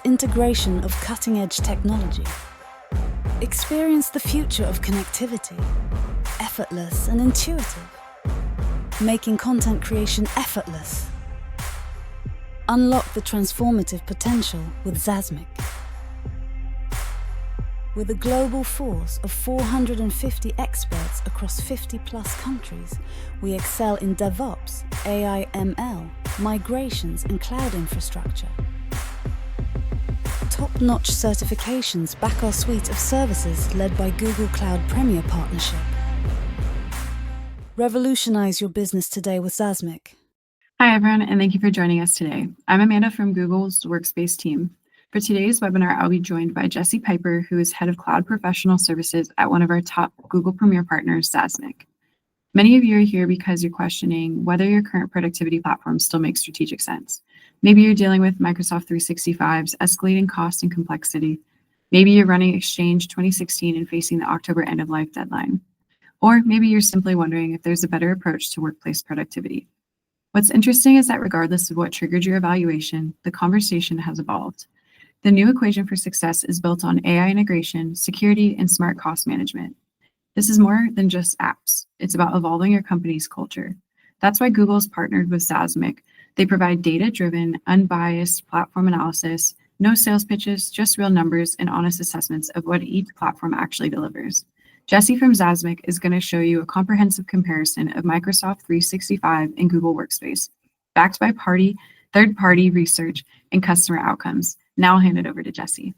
seamless integration of cutting-edge technology. Experience the future of connectivity, effortless and intuitive, making content creation effortless. Unlock the transformative potential with Zazmic. With a global force of 450 experts across 50+ countries, we excel in DevOps, AI ML, migrations and cloud infrastructure. Top-notch certifications back our suite of services led by Google Cloud Premier Partnership. Revolutionize your business today with Zazmic. Hi everyone, and thank you for joining us today. I'm Amanda from Google's Workspace team. For today's webinar, I'll be joined by Jessie Piper, who is Head of Cloud Professional Services at one of our top Google Premier partners, Zazmic. Many of you are here because you're questioning whether your current productivity platform still makes strategic sense. Maybe you're dealing with Microsoft 365's escalating cost and complexity. Maybe you're running Exchange 2016 and facing the October end-of-life deadline. Or maybe you're simply wondering if there's a better approach to workplace productivity. What's interesting is that regardless of what triggered your evaluation, the conversation has evolved. The new equation for success is built on AI integration, security, and smart cost management. This is more than just apps. It's about evolving your company's culture. That's why Google's partnered with Zazmic. They provide data-driven, unbiased platform analysis, no sales pitches, just real numbers and honest assessments of what each platform actually delivers. Jessie from Zazmic is going to show you a comprehensive comparison of Microsoft 365 and Google Workspace, backed by third-party research and customer outcomes. Now I'll hand it over to Jessie.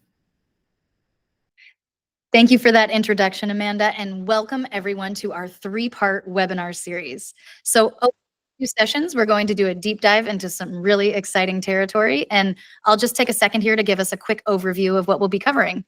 Thank you for that introduction, Amanda, and welcome everyone to our 3-part webinar series. So over a few sessions, we're going to do a deep dive into some really exciting territory, and I'll just take a second here to give us a quick overview of what we'll be covering.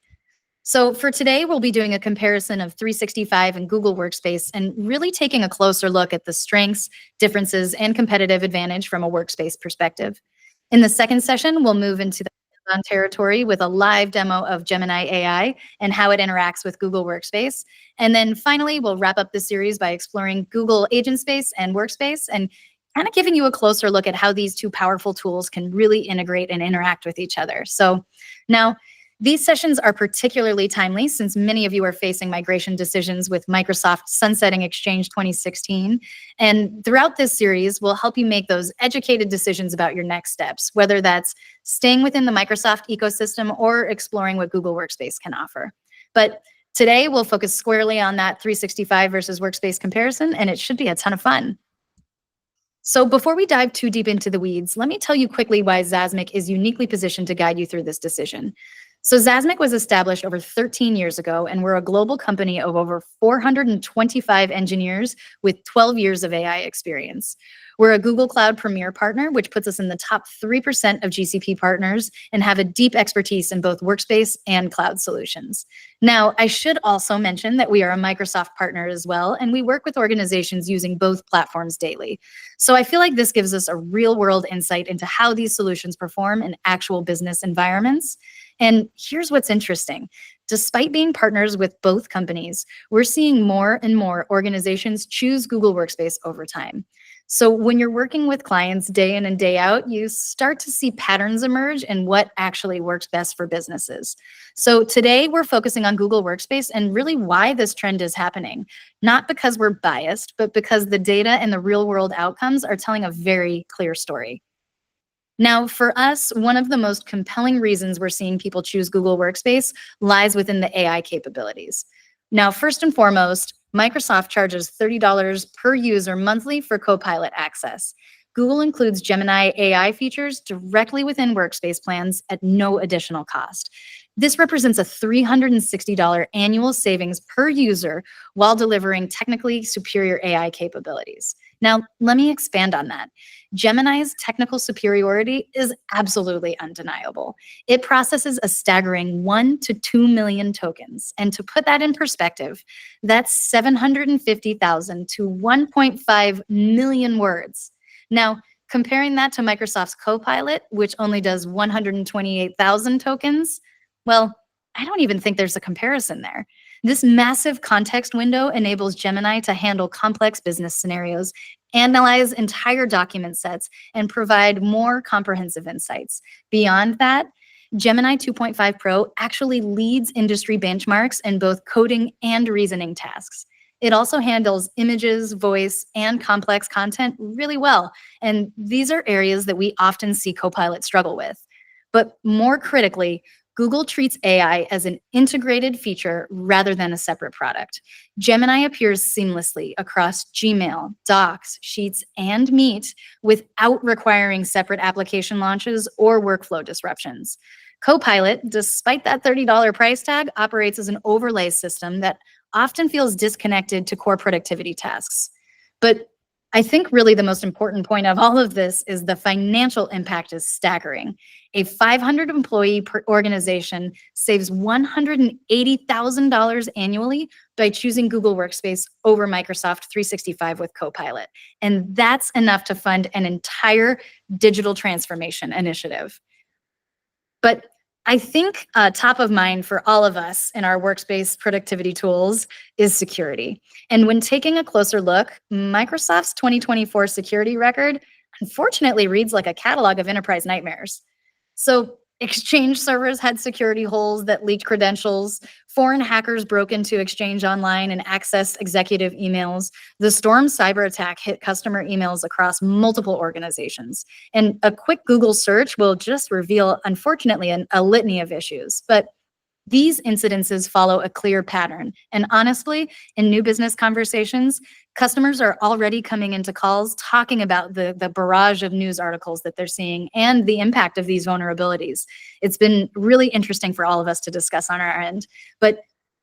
So for today, we'll be doing a comparison of 365 and Google Workspace and really taking a closer look at the strengths, differences, and competitive advantage from a workspace perspective. In the second session, we'll move into the on territory with a live demo of Gemini AI and how it interacts with Google Workspace. And then finally, we'll wrap up the series by exploring Google AgentSpace and Workspace and kind of giving you a closer look at how these two powerful tools can really integrate and interact with each other. So now, these sessions are particularly timely since many of you are facing migration decisions with Microsoft sunsetting Exchange 2016. And throughout this series, we'll help you make those educated decisions about your next steps, whether that's staying within the Microsoft ecosystem or exploring what Google Workspace can offer. But today, we'll focus squarely on that 365 versus Workspace comparison, and it should be a ton of fun. So before we dive too deep into the weeds, let me tell you quickly why Zazmic is uniquely positioned to guide you through this decision. So Zazmic was established over 13 years ago, and we're a global company of over 425 engineers with 12 years of AI experience. We're a Google Cloud Premier partner, which puts us in the top 3% of GCP partners and have a deep expertise in both workspace and cloud solutions. Now, I should also mention that we are a Microsoft partner as well, and we work with organizations using both platforms daily. So I feel like this gives us a real-world insight into how these solutions perform in actual business environments. And here's what's interesting. Despite being partners with both companies, we're seeing more and more organizations choose Google Workspace over time. So when you're working with clients day in and day out, you start to see patterns emerge in what actually works best for businesses. So today we're focusing on Google Workspace and really why this trend is happening. Not because we're biased, but because the data and the real world outcomes are telling a very clear story. Now, for us, one of the most compelling reasons we're seeing people choose Google Workspace lies within the AI capabilities. Now, first and foremost, Microsoft charges $30 per user monthly for Copilot access. Google includes Gemini AI features directly within Workspace plans at no additional cost. This represents a $360 annual savings per user while delivering technically superior AI capabilities. Now, let me expand on that. Gemini's technical superiority is absolutely undeniable. It processes a staggering 1 to 2 million tokens. And to put that in perspective, that's 750,000 to 1.5 million words. Now, comparing that to Microsoft's Copilot, which only does 128,000 tokens, well, I don't even think there's a comparison there. This massive context window enables Gemini to handle complex business scenarios, analyze entire document sets, and provide more comprehensive insights. Beyond that, Gemini 2.5 Pro actually leads industry benchmarks in both coding and reasoning tasks. It also handles images, voice, and complex content really well. And these are areas that we often see Copilot struggle with. But more critically, Google treats AI as an integrated feature rather than a separate product. Gemini appears seamlessly across Gmail, Docs, Sheets, and Meet without requiring separate application launches or workflow disruptions. Copilot, despite that $30 price tag, operates as an overlay system that often feels disconnected to core productivity tasks. But I think really the most important point of all of this is the financial impact is staggering. A 500 employee per organization saves $180,000 annually by choosing Google Workspace over Microsoft 365 with Copilot. And that's enough to fund an entire digital transformation initiative. But I think top of mind for all of us in our workspace productivity tools is security. And when taking a closer look, Microsoft's 2024 security record unfortunately reads like a catalog of enterprise nightmares. So Exchange servers had security holes that leaked credentials. Foreign hackers broke into Exchange Online and accessed executive emails. The Storm cyber attack hit customer emails across multiple organizations. And a quick Google search will just reveal, unfortunately, a litany of issues. But these incidences follow a clear pattern. And honestly, in new business conversations, customers are already coming into calls talking about the barrage of news articles that they're seeing and the impact of these vulnerabilities. It's been really interesting for all of us to discuss on our end. But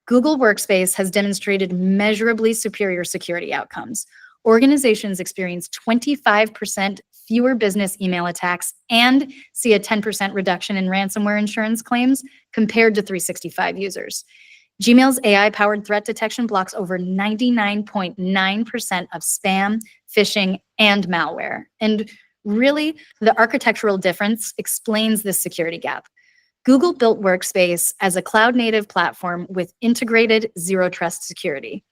Google Workspace has demonstrated measurably superior security outcomes. Organizations experience 25% fewer business email attacks and see a 10% reduction in ransomware insurance claims compared to 365 users. Gmail's AI-powered threat detection blocks over 99.9% of spam, phishing, and malware. And really, the architectural difference explains this security gap. Google built Workspace as a cloud-native platform with integrated zero-trust security.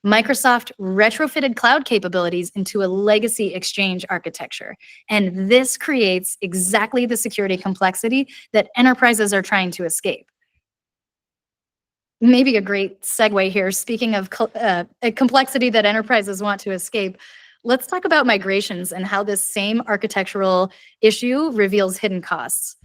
Microsoft retrofitted cloud capabilities into a legacy Exchange architecture. And this creates exactly the security complexity that enterprises are trying to escape. Maybe a great segue here, speaking of a complexity that enterprises want to escape, let's talk about migrations and how this same architectural issue reveals hidden costs.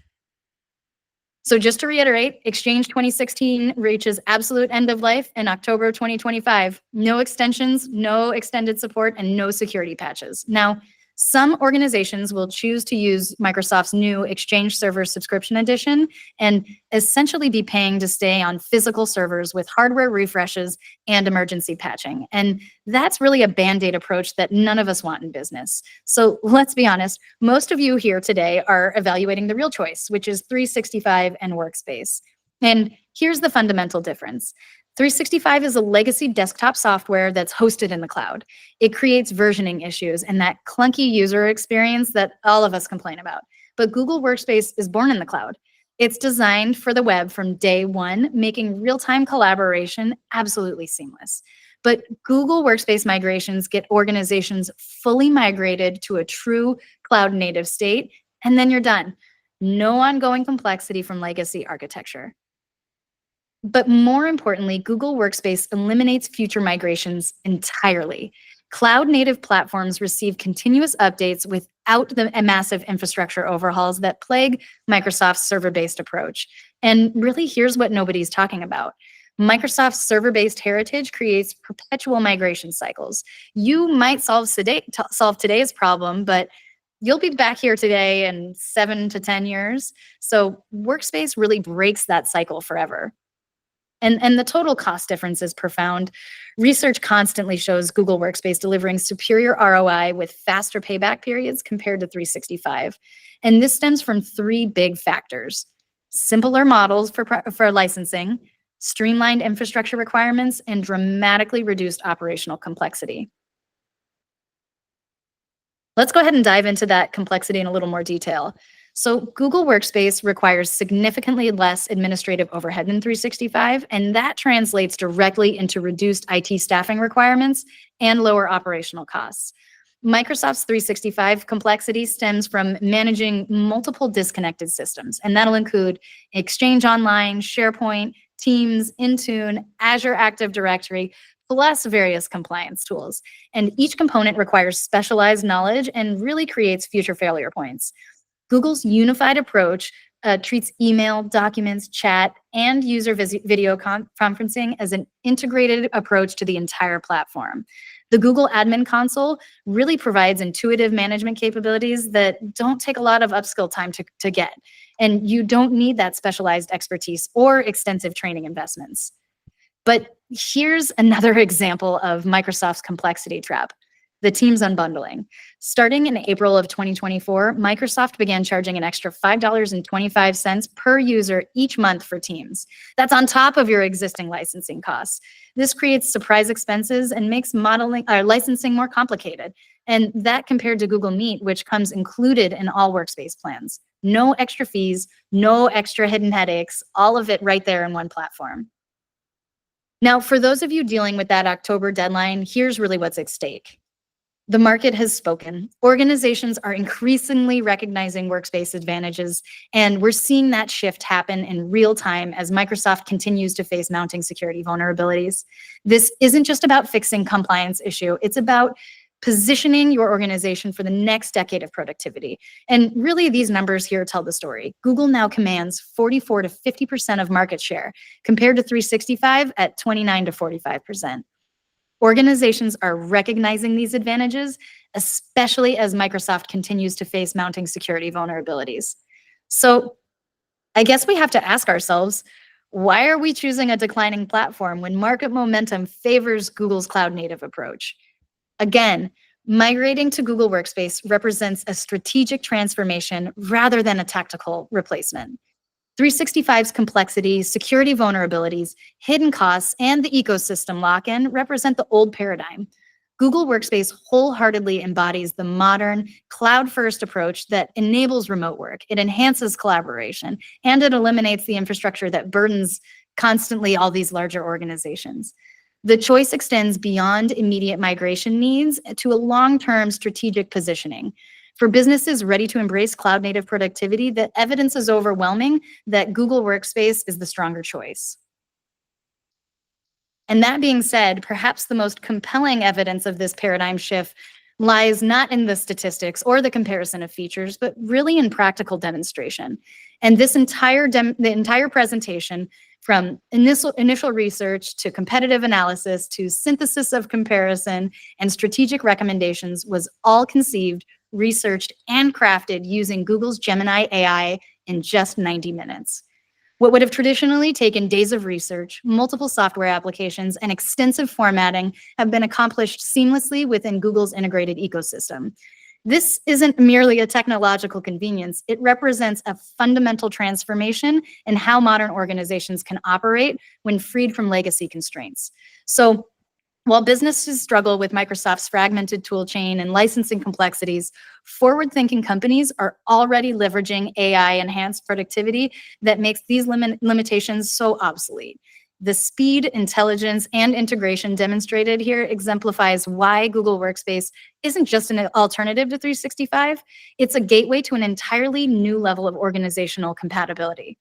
So just to reiterate, Exchange 2016 reaches absolute end of life in October 2025. No extensions, no extended support, and no security patches. Now, some organizations will choose to use Microsoft's new Exchange Server Subscription Edition and essentially be paying to stay on physical servers with hardware refreshes and emergency patching. And that's really a Band-Aid approach that none of us want in business. So let's be honest, most of you here today are evaluating the real choice, which is 365 and Workspace. And here's the fundamental difference. 365 is a legacy desktop software that's hosted in the cloud. It creates versioning issues and that clunky user experience that all of us complain about. But Google Workspace is born in the cloud. It's designed for the web from day one, making real-time collaboration absolutely seamless. But Google Workspace migrations get organizations fully migrated to a true cloud-native state, and then you're done. No ongoing complexity from legacy architecture. But more importantly, Google Workspace eliminates future migrations entirely. Cloud-native platforms receive continuous updates without the massive infrastructure overhauls that plague Microsoft's server-based approach. And really, here's what nobody's talking about. Microsoft's server-based heritage creates perpetual migration cycles. You might solve today's problem, but you'll be back here today in 7 to 10 years. So Workspace really breaks that cycle forever. And the total cost difference is profound. Research constantly shows Google Workspace delivering superior ROI with faster payback periods compared to 365. And this stems from 3 big factors: simpler models for licensing, streamlined infrastructure requirements, and dramatically reduced operational complexity. Let's go ahead and dive into that complexity in a little more detail. So Google Workspace requires significantly less administrative overhead than 365, and that translates directly into reduced IT staffing requirements and lower operational costs. Microsoft's 365 complexity stems from managing multiple disconnected systems, and that'll include Exchange Online, SharePoint, Teams, Intune, Azure Active Directory, plus various compliance tools. And each component requires specialized knowledge and really creates future failure points. Google's unified approach treats email, documents, chat, and user video conferencing as an integrated approach to the entire platform. The Google Admin Console really provides intuitive management capabilities that don't take a lot of upskill time to get. And you don't need that specialized expertise or extensive training investments. But here's another example of Microsoft's complexity trap: the Teams unbundling. Starting in April of 2024, Microsoft began charging an extra $5.25 per user each month for Teams. That's on top of your existing licensing costs. This creates surprise expenses and makes licensing more complicated. And that compared to Google Meet, which comes included in all workspace plans. No extra fees, no extra hidden headaches, all of it right there in one platform. Now, for those of you dealing with that October deadline, here's really what's at stake. The market has spoken. Organizations are increasingly recognizing workspace advantages, and we're seeing that shift happen in real time as Microsoft continues to face mounting security vulnerabilities. This isn't just about fixing compliance issue, it's about positioning your organization for the next decade of productivity. And really, these numbers here tell the story. Google now commands 44 to 50% of market share, compared to 365 at 29 to 45%. Organizations are recognizing these advantages, especially as Microsoft continues to face mounting security vulnerabilities. So I guess we have to ask ourselves, why are we choosing a declining platform when market momentum favors Google's cloud-native approach? Again, migrating to Google Workspace represents a strategic transformation rather than a tactical replacement. 365's complexity, security vulnerabilities, hidden costs, and the ecosystem lock-in represent the old paradigm. Google Workspace wholeheartedly embodies the modern, cloud-first approach that enables remote work. It enhances collaboration, and it eliminates the infrastructure that burdens constantly all these larger organizations. The choice extends beyond immediate migration needs to a long-term strategic positioning. For businesses ready to embrace cloud-native productivity, the evidence is overwhelming that Google Workspace is the stronger choice. And that being said, perhaps the most compelling evidence of this paradigm shift lies not in the statistics or the comparison of features, but really in practical demonstration. And this the entire presentation, from initial research to competitive analysis to synthesis of comparison and strategic recommendations, was all conceived, researched, and crafted using Google's Gemini AI in just 90 minutes. What would have traditionally taken days of research, multiple software applications, and extensive formatting have been accomplished seamlessly within Google's integrated ecosystem. This isn't merely a technological convenience. It represents a fundamental transformation in how modern organizations can operate when freed from legacy constraints. So, while businesses struggle with Microsoft's fragmented tool chain and licensing complexities, forward-thinking companies are already leveraging AI-enhanced productivity that makes these limitations so obsolete. The speed, intelligence, and integration demonstrated here exemplifies why Google Workspace isn't just an alternative to 365, it's a gateway to an entirely new level of organizational compatibility.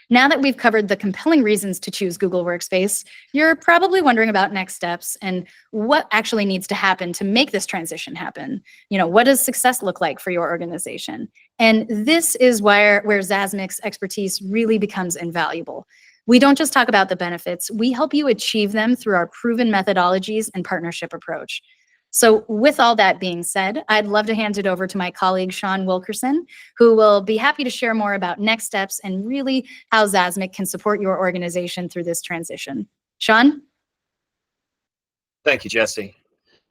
Now that we've covered the compelling reasons to choose Google Workspace, you're probably wondering about next steps and what actually needs to happen to make this transition happen. What does success look like for your organization? And this is where Zazmic's expertise really becomes invaluable. We don't just talk about the benefits, we help you achieve them through our proven methodologies and partnership approach. So with all that being said, I'd love to hand it over to my colleague, Sean Wilkerson, who will be happy to share more about next steps and really how Zazmic can support your organization through this transition. Sean? Thank you, Jessie.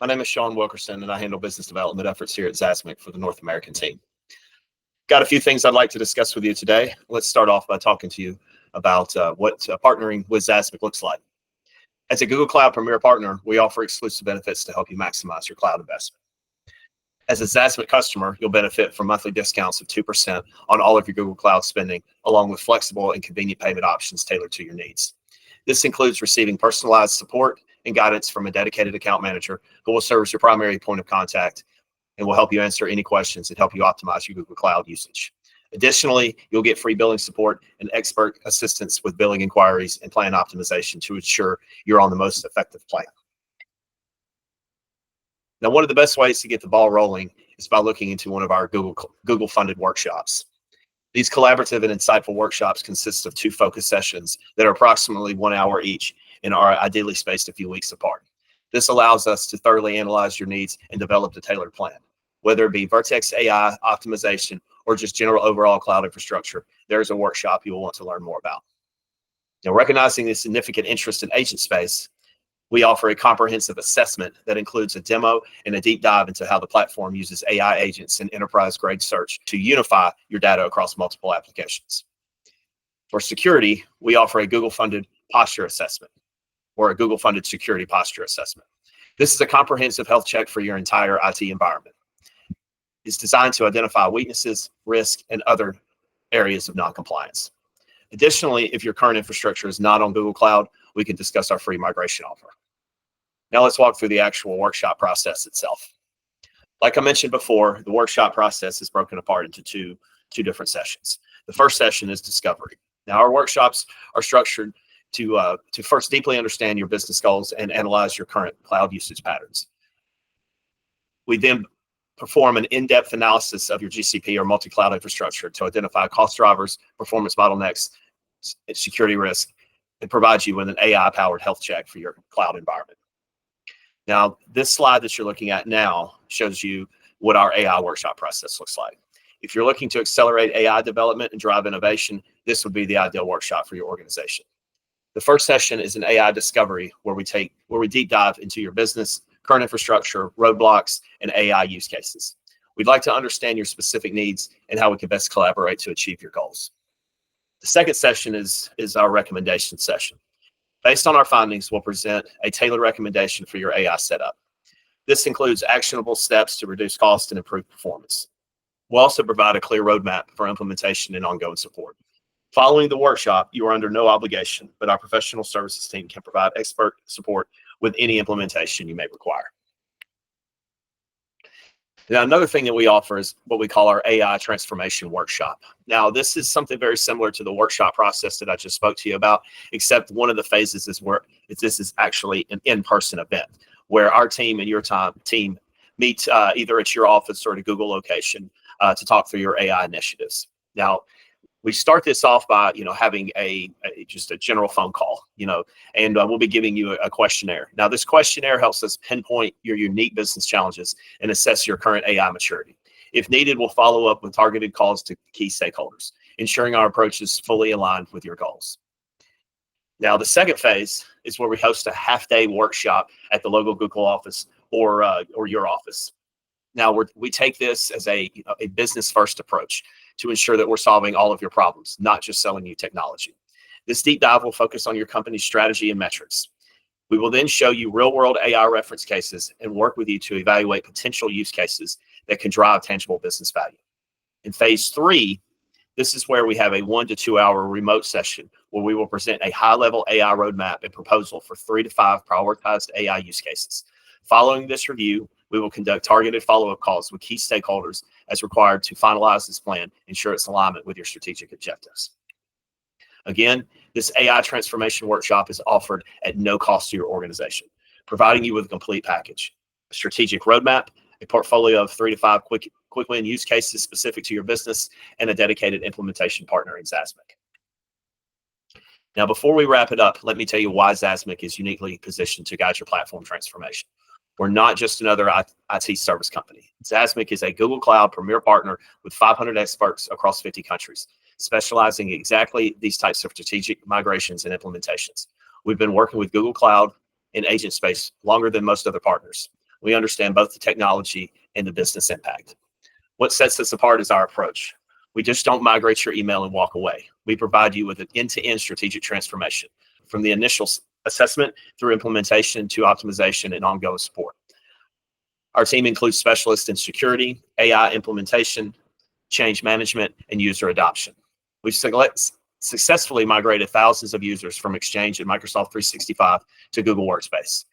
My name is Sean Wilkerson, and I handle business development efforts here at Zazmic for the North American team. Got a few things I'd like to discuss with you today. Let's start off by talking to you about what partnering with Zazmic looks like. As a Google Cloud Premier Partner, we offer exclusive benefits to help you maximize your cloud investment. As a Zazmic customer, you'll benefit from monthly discounts of 2% on all of your Google Cloud spending, along with flexible and convenient payment options tailored to your needs. This includes receiving personalized support and guidance from a dedicated account manager who will serve as your primary point of contact and will help you answer any questions and help you optimize your Google Cloud usage. Additionally, you'll get free billing support and expert assistance with billing inquiries and plan optimization to ensure you're on the most effective plan. Now, one of the best ways to get the ball rolling is by looking into one of our Google funded workshops. These collaborative and insightful workshops consist of 2 focus sessions that are approximately 1 hour each and are ideally spaced a few weeks apart. This allows us to thoroughly analyze your needs and develop a tailored plan. Whether it be Vertex AI optimization or just general overall cloud infrastructure, there's a workshop you will want to learn more about. Now, recognizing the significant interest in AgentSpace, we offer a comprehensive assessment that includes a demo and a deep dive into how the platform uses AI agents and enterprise-grade search to unify your data across multiple applications. For security, we offer a Google-funded posture assessment or a Google-funded security posture assessment. This is a comprehensive health check for your entire IT environment. It's designed to identify weaknesses, risk, and other areas of non-compliance. Additionally, if your current infrastructure is not on Google Cloud, we can discuss our free migration offer. Now let's walk through the actual workshop process itself. Like I mentioned before, the workshop process is broken apart into two different sessions. The first session is discovery. Now, our workshops are structured to first deeply understand your business goals and analyze your current cloud usage patterns. We then perform an in-depth analysis of your GCP or multi-cloud infrastructure to identify cost drivers, performance bottlenecks, security risk, and provide you with an AI-powered health check for your cloud environment. Now, this slide that you're looking at now shows you what our AI workshop process looks like. If you're looking to accelerate AI development and drive innovation, this would be the ideal workshop for your organization. The first session is an AI discovery where we deep dive into your business, current infrastructure, roadblocks, and AI use cases. We'd like to understand your specific needs and how we can best collaborate to achieve your goals. The second session is our recommendation session. Based on our findings, we'll present a tailored recommendation for your AI setup. This includes actionable steps to reduce cost and improve performance. We'll also provide a clear roadmap for implementation and ongoing support. Following the workshop, you are under no obligation, but our professional services team can provide expert support with any implementation you may require. Now, another thing that we offer is what we call our AI transformation workshop. Now, this is something very similar to the workshop process that I just spoke to you about, except one of the phases is where this is actually an in-person event where our team and your team meet either at your office or at a Google location to talk through your AI initiatives. Now, we start this off by, having just a general phone call, and we'll be giving you a questionnaire. Now, this questionnaire helps us pinpoint your unique business challenges and assess your current AI maturity. If needed, we'll follow up with targeted calls to key stakeholders, ensuring our approach is fully aligned with your goals. Now, the second phase is where we host a half-day workshop at the local Google office or your office. Now, we take this as a business-first approach to ensure that we're solving all of your problems, not just selling you technology. This deep dive will focus on your company's strategy and metrics. We will then show you real-world AI reference cases and work with you to evaluate potential use cases that can drive tangible business value. In phase 3, this is where we have a 1 to 2 hour remote session where we will present a high-level AI roadmap and proposal for 3 to 5 prioritized AI use cases. Following this review, we will conduct targeted follow-up calls with key stakeholders as required to finalize this plan, ensure its alignment with your strategic objectives. Again, this AI transformation workshop is offered at no cost to your organization, providing you with a complete package, a strategic roadmap, a portfolio of 3 to 5 quick win use cases specific to your business, and a dedicated implementation partner in Zazmic. Now, before we wrap it up, let me tell you why Zazmic is uniquely positioned to guide your platform transformation. We're not just another IT service company. Zazmic is a Google Cloud premier partner with 500 experts across 50 countries, specializing in exactly these types of strategic migrations and implementations. We've been working with Google Cloud and AgentSpace longer than most other partners. We understand both the technology and the business impact. What sets us apart is our approach. We just don't migrate your email and walk away. We provide you with an end-to-end strategic transformation, from the initial assessment through implementation to optimization and ongoing support. Our team includes specialists in security, AI implementation, change management, and user adoption. We've successfully migrated thousands of users from Exchange and Microsoft 365 to Google Workspace.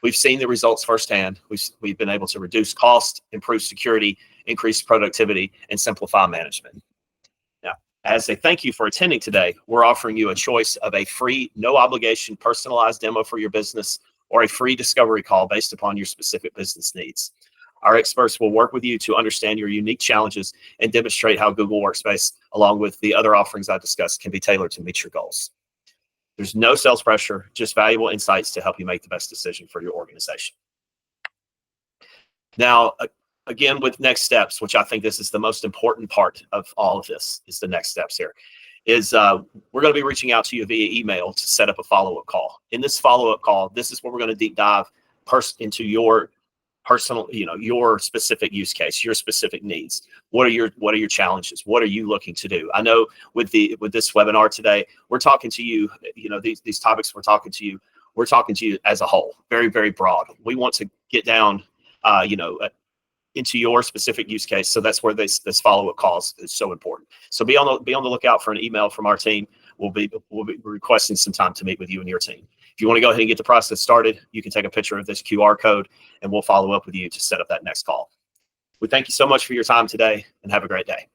We've seen the results firsthand. We've been able to reduce cost, improve security, increase productivity, and simplify management. Now, as a thank you for attending today, we're offering you a choice of a free, no obligation, personalized demo for your business or a free discovery call based upon your specific business needs. Our experts will work with you to understand your unique challenges and demonstrate how Google Workspace, along with the other offerings I discussed, can be tailored to meet your goals. There's no sales pressure, just valuable insights to help you make the best decision for your organization. Now, again, with next steps, which I think this is the most important part of all of this, is the next steps here, is we're going to be reaching out to you via email to set up a follow-up call. In this follow-up call, this is where we're going to deep dive into your personal, your specific use case, your specific needs. What are your challenges? What are you looking to do? I know with this webinar today, we're talking to you, these topics we're talking to you as a whole, very, very broad. We want to get down, into your specific use case. So that's where this follow-up call is so important. So be on the lookout for an email from our team. We'll be requesting some time to meet with you and your team. If you want to go ahead and get the process started, you can take a picture of this QR code and we'll follow up with you to set up that next call. We thank you so much for your time today and have a great day.